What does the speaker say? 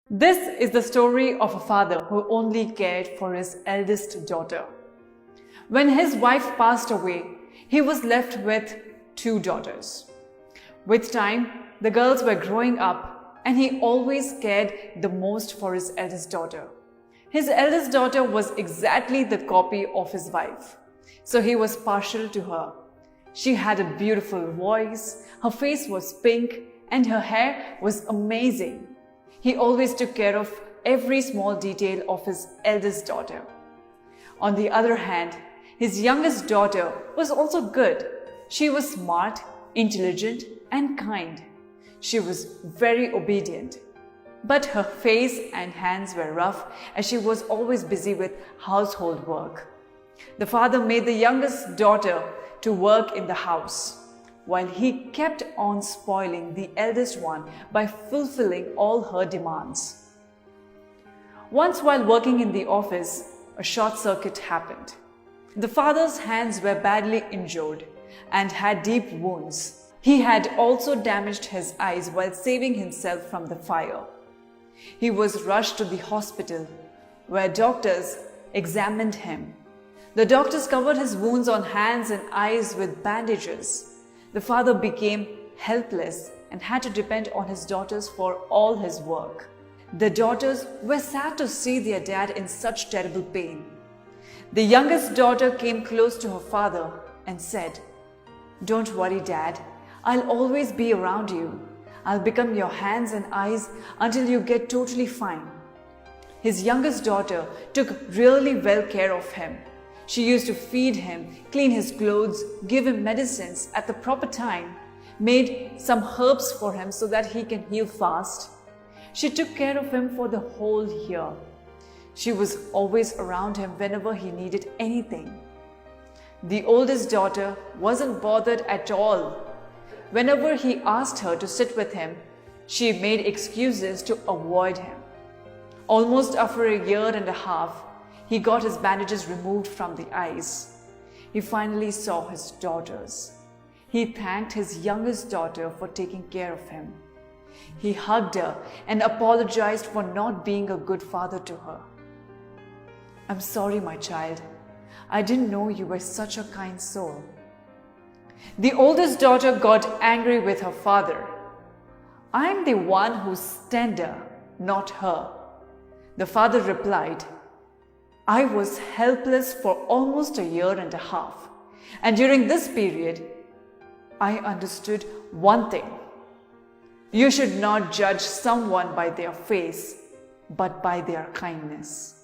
This is the story of a father who only cared for his eldest daughter. When his wife passed away, he was left with two daughters. With time, the girls were growing up and he always cared the most for his eldest daughter. His eldest daughter was exactly the copy of his wife, so he was partial to her. She had a beautiful voice, her face was pink, and her hair was amazing. He always took care of every small detail of his eldest daughter. On the other hand, his youngest daughter was also good. She was smart, intelligent, and kind. She was very obedient. But her face and hands were rough as she was always busy with household work. The father made the youngest daughter to work in the house, while he kept on spoiling the eldest one by fulfilling all her demands. Once while working in the office, a short circuit happened. The father's hands were badly injured and had deep wounds. He had also damaged his eyes while saving himself from the fire. He was rushed to the hospital, where doctors examined him. The doctors covered his wounds on hands and eyes with bandages. The father became helpless and had to depend on his daughters for all his work. The daughters were sad to see their dad in such terrible pain. The youngest daughter came close to her father and said, "Don't worry, Dad. I'll always be around you. I'll become your hands and eyes until you get totally fine." His youngest daughter took really well care of him. She used to feed him, clean his clothes, give him medicines at the proper time, made some herbs for him so that he can heal fast. She took care of him for the whole year. She was always around him whenever he needed anything. The oldest daughter wasn't bothered at all. Whenever he asked her to sit with him, she made excuses to avoid him. Almost after a year and a half, he got his bandages removed from the eyes. He finally saw his daughters. He thanked his youngest daughter for taking care of him. He hugged her and apologized for not being a good father to her. "I'm sorry, my child. I didn't know you were such a kind soul." The oldest daughter got angry with her father. "I'm the one who's tender, not her." The father replied, "I was helpless for almost a year and a half, and during this period, I understood one thing. You should not judge someone by their face, but by their kindness."